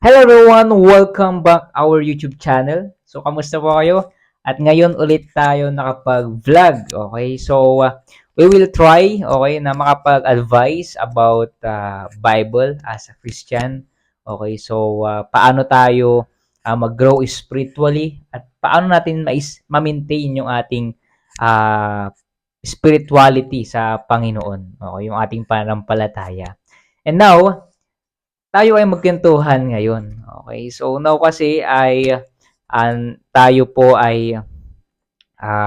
Hello everyone! Welcome back our YouTube channel. So, kamusta po kayo? At ngayon ulit tayo nakapag-vlog. Okay? So, we will try, okay, na makapag-advise about Bible as a Christian. Okay? So, paano tayo mag-grow spiritually at paano natin ma-maintain yung ating uh, spirituality sa Panginoon. Okay? Yung ating pananampalataya. And now, tayo ay magkwentuhan ngayon. Okay? So now kasi ay tayo po ay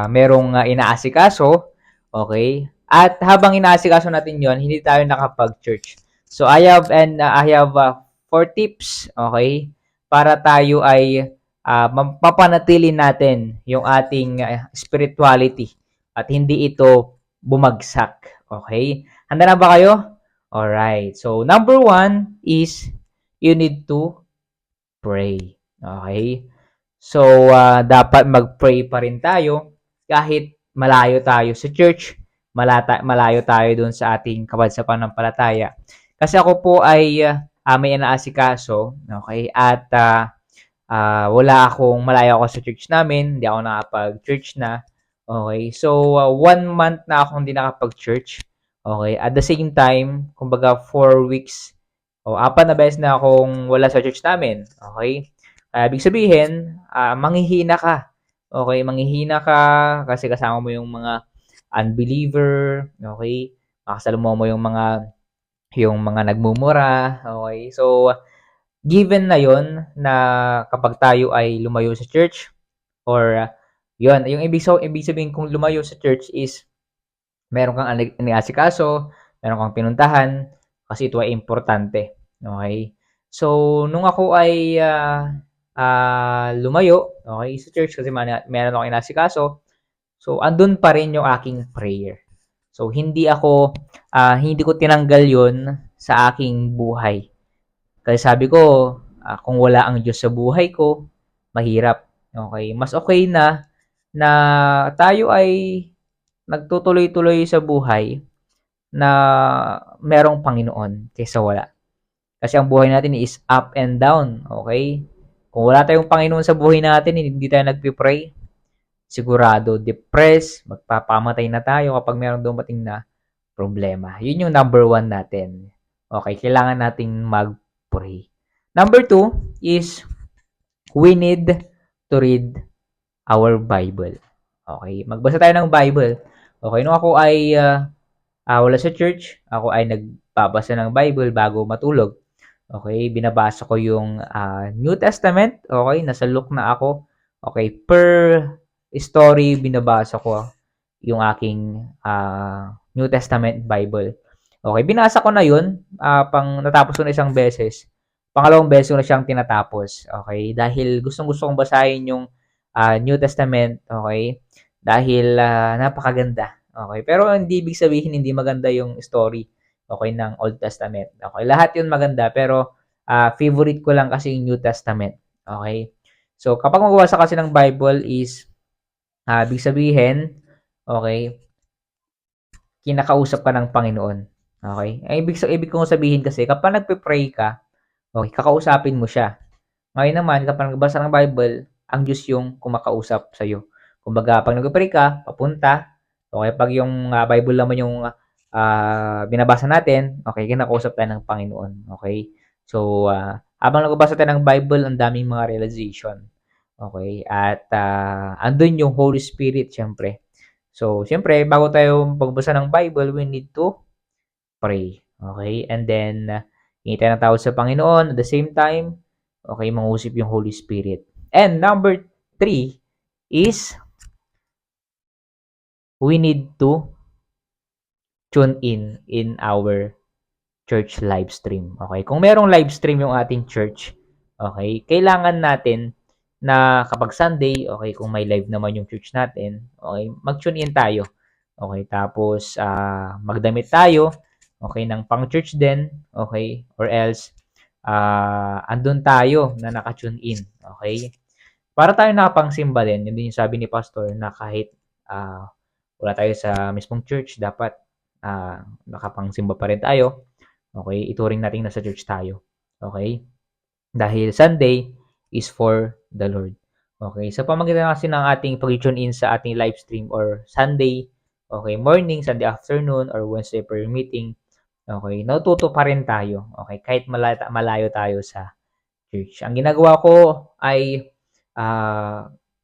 merong inaasikaso, okay? At habang inaasikaso natin 'yon, hindi tayo nakapag-church. So I have 4 tips, okay? Para tayo ay mapapanatili natin yung ating spirituality at hindi ito bumagsak. Okay? Handa na ba kayo? Alright. So, number 1 is you need to pray. Okay? So, dapat mag-pray pa rin tayo kahit malayo tayo sa church, malayo tayo dun sa ating kabad sa pananampalataya. Kasi ako po ay may inaasikaso, okay? At wala akong malayo ako sa church namin, hindi ako nakapag-church na. Okay? So, 1 month na akong hindi nakapag-church. Okay? At the same time, kumbaga 4 weeks o 4 na beses na akong wala sa church namin. Okay? Ibig sabihin, manghihina ka. Okay? Manghihina ka kasi kasama mo yung mga unbeliever. Okay? Makasalamuha mo yung mga nagmumura. Okay? So, given na yon na kapag tayo ay lumayo sa church or yon yung ibig sabihin kung lumayo sa church is meron kang iniasikaso, meron kang pinuntahan kasi ito ay importante. Okay? So, nung ako ay lumayo, okay, sa church kasi meron akong inasikaso, so andun pa rin yung aking prayer. So, hindi ko tinanggal yon sa aking buhay. Kasi sabi ko, kung wala ang Diyos sa buhay ko, mahirap. Okay? Mas okay na tayo ay nagtutuloy-tuloy sa buhay na merong Panginoon kaysa wala. Kasi ang buhay natin is up and down. Okay? Kung wala tayong Panginoon sa buhay natin, hindi tayo nagpipray, sigurado depressed, magpapamatay na tayo kapag merong dumating na problema. Yun yung number 1 natin. Okay, kailangan nating mag-pray. Number 2 is we need to read our Bible. Okay, magbasa tayo ng Bible. Okay, nung ako ay wala sa church, ako ay nagbabasa ng Bible bago matulog. Okay, binabasa ko yung New Testament. Okay, nasa Luke na ako. Okay, per story binabasa ko yung aking New Testament Bible. Okay, binasa ko na yun. Natapos ko na isang beses. Pangalawang beses ko na siyang tinatapos. Okay, dahil gustong-gusto kong basahin yung New Testament. Okay, dahil napakaganda. Okay, pero hindi ibig sabihin hindi maganda yung story. Okay, ng Old Testament. Okay, lahat yun maganda pero favorite ko lang kasi yung New Testament. Okay, so kapag magbabasa kasi ng Bible is ibig sabihin, okay, kinakausap ka ng Panginoon. Okay? Ang ibig kong sabihin kasi, kapag nagpe-pray ka, okay, kakausapin mo siya. Ngayon naman, kapag nagbasa ng Bible, ang Diyos yung kumakausap sa iyo. Kumbaga, pag nagpe-pray ka, papunta, okay, pag yung Bible naman yung binabasa natin, okay, kinakausap tayo ng Panginoon. Okay? So, habang nagbabasa tayo ng Bible, ang daming mga realization. Okay? At andun yung Holy Spirit, syempre. So, siyempre, bago tayo magbasa ng Bible, we need to pray. Okay? And then, hingi tayo ng tawad sa Panginoon. At the same time, okay, mangusip yung Holy Spirit. And number 3 is we need to tune in our church live stream. Okay? Kung merong live stream yung ating church, okay, kailangan natin na kapag Sunday, okay, kung may live naman yung church natin, okay, mag-tune in tayo. Okay, tapos magdamit tayo, okay, ng pang-church din, okay, or else andun tayo na naka-tune in, okay? Para tayo nakapangsimba din, yun din yung sabi ni pastor na kahit wala tayo sa mismong church, dapat nakapangsimba pa rin tayo. Okay, ituring natin nasa church tayo. Okay? Dahil Sunday is for the Lord. Okay, sa pamamagitan kasi ng ating pag-tune in sa ating live stream or Sunday, okay, morning, Sunday afternoon, or Wednesday prayer meeting, okay, natututo pa rin tayo. Okay, kahit malayo tayo sa church. Ang ginagawa ko ay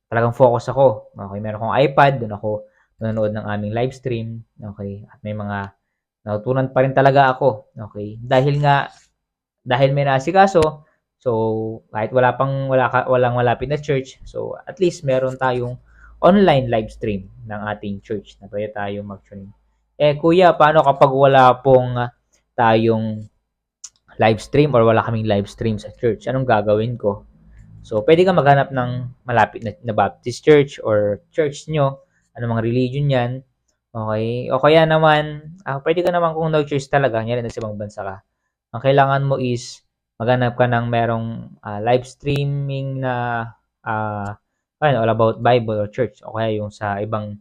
talagang focus ako. Okay, meron akong iPad, doon ako nanonood ng aming live stream. Okay, at may mga natutunan pa rin talaga ako. Okay, dahil may naasikaso, so kahit walang malapit na church, so at least meron tayong online live stream ng ating church na pwede tayong mag-tune in. Kuya, paano kapag wala pong tayong live stream or wala kaming live stream sa church? Anong gagawin ko? So, pwede ka maghanap ng malapit na Baptist church or church nyo, ano mga religion yan. Okay? O kaya naman, pwede ka naman kung no-church talaga, yan sa ibang bansa ka. Ang kailangan mo is maghanap ka ng merong live streaming na all about Bible or church o kaya yung sa ibang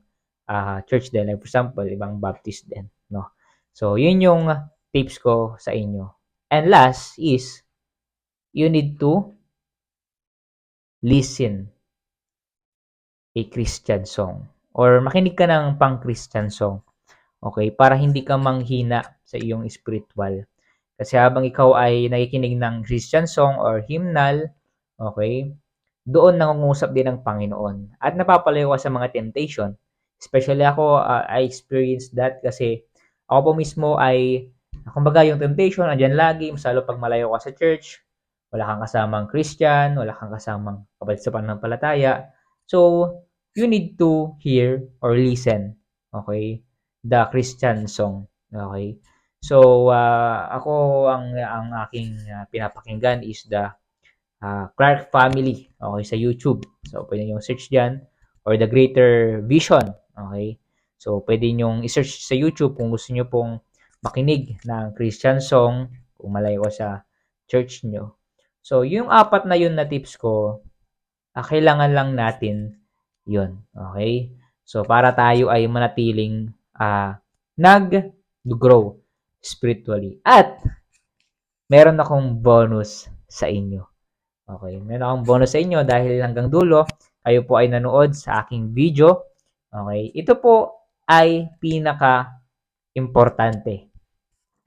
church din. Like for example, ibang Baptist din. No? So, yun yung tips ko sa inyo. And last is, you need to listen a Christian song or makinig ka ng pang-Christian song. Okay? Para hindi ka manghina sa iyong spiritual. Kasi habang ikaw ay nakikinig ng Christian song or hymnal, okay, doon nangungusap din ang Panginoon. At napapalayo ka sa mga temptation. Especially ako, I experienced that kasi ako po mismo ay, kumbaga yung temptation, andyan lagi, masalo pag malayo ka sa church, wala kang kasamang Christian, wala kang kasamang kapatid sa pananampalataya. So, you need to hear or listen, okay, the Christian song. Okay? So, ako ang aking pinapakinggan is the Clark Family, okay, sa YouTube. So, pwede nyo search dyan or the Greater Vision, okay. So, pwede nyo i-search sa YouTube kung gusto nyo pong makinig ng Christian song kung malayo sa church nyo. So, yung apat na yun na tips ko, kailangan lang natin yun, okay. So, para tayo ay manatiling nag-grow spiritually. At, meron akong bonus sa inyo. Okay, meron akong bonus sa inyo dahil hanggang dulo, kayo po ay nanood sa aking video. Okay, ito po ay pinaka-importante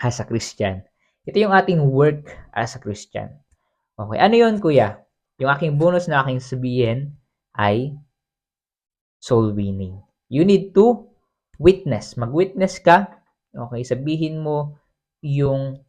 as a Christian. Ito yung ating work as a Christian. Okay, ano yun kuya? Yung aking bonus na aking sabihin ay soul winning. You need to witness. Mag-witness ka. Okay, sabihin mo yung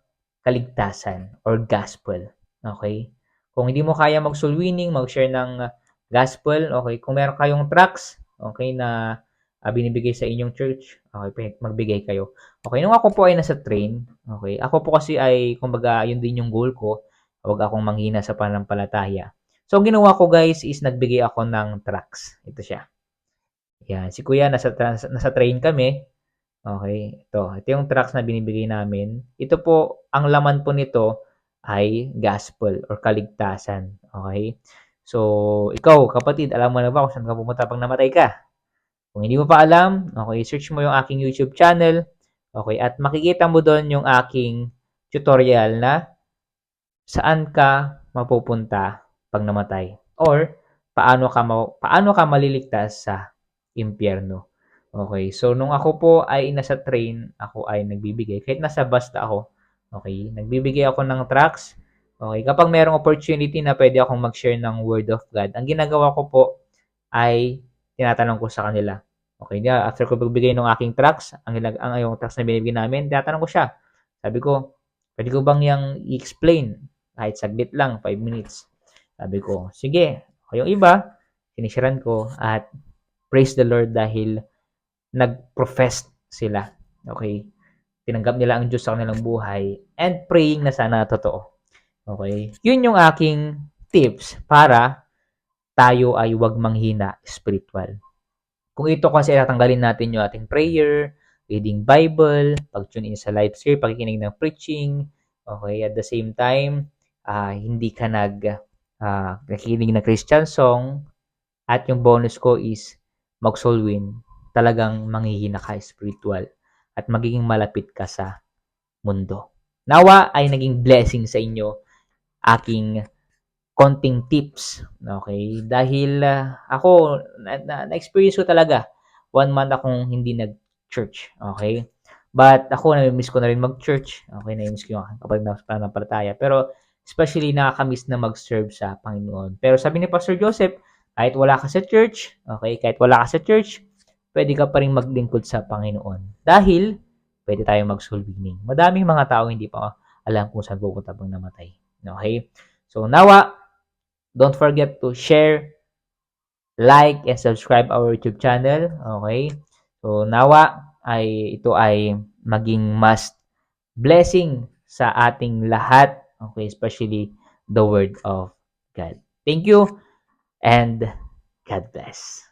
kaligtasan or gospel. Okay? Kung hindi mo kaya mag-soul winning, mag-share ng gospel, okay? Kung meron kayong tracts, okay, na binibigay sa inyong church, okay, magbigay kayo. Okay, nung ako po ay nasa train, okay, ako po kasi ay, kumbaga, yun din yung goal ko, huwag akong manghina sa pananampalataya. So, ang ginawa ko guys is nagbigay ako ng tracts. Ito siya. Yan, si kuya, nasa train kami. Okay, ito yung tracts na binibigay namin. Ito po, ang laman po nito ay gospel or kaligtasan. Okay? So, ikaw, kapatid, alam mo na ba kung saan ka pumunta pag namatay ka? Kung hindi mo pa alam, okay, search mo yung aking YouTube channel. Okay, at makikita mo doon yung aking tutorial na saan ka mapupunta pag namatay or paano ka maliligtas sa impyerno. Okay, so nung ako po ay nasa train, ako ay nagbibigay kahit nasa bus na ako. Okay, nagbibigay ako ng tracts. Okay, kapag mayroong opportunity na pwede akong mag-share ng word of God, ang ginagawa ko po ay tinatanong ko sa kanila. Okay, after ko magbigay ng aking tracts, ang yung tracts na binibigay namin, tinatanong ko siya. Sabi ko, pwede ko bang yang i-explain? Kahit saglit lang, 5 minutes. Sabi ko, sige. O yung iba, sinisharan ko at praise the Lord dahil nag-profess sila. Okay? Tinanggap nila ang Diyos sa kanilang buhay and praying na sana totoo. Okay? Yun yung aking tips para tayo ay huwag manghina spiritual. Kung ito kasi tatanggalin natin yung ating prayer, reading Bible, pag-tune in sa live stream, pakikinig ng preaching, okay, at the same time, hindi ka nakikinig ng Christian song, at yung bonus ko is mag-soul win, talagang manghihina ka spiritual at magiging malapit ka sa mundo. Nawa ay naging blessing sa inyo aking konting tips, okay? Dahil, ako na-experience ko talaga, 1 month akong hindi nag-church, okay? But ako nami-miss ko na rin mag-church, okay? Nami-miss ko yung kapag pananampalataya. Pero especially nakaka-miss na mag-serve sa Panginoon. Pero sabi ni Pastor Joseph, kahit wala ka sa church, okay? Kahit wala ka sa church, pwede ka pa rin maglingkod sa Panginoon. Dahil pwede tayong mag-soul winning. Madaming mga tao hindi pa alam kung saan pupunta pag namatay. Okay? So, nawa, don't forget to share, like, and subscribe our YouTube channel. Okay? So, nawa ay ito ay maging mas blessing sa ating lahat. Okay? Especially the Word of God. Thank you and God bless.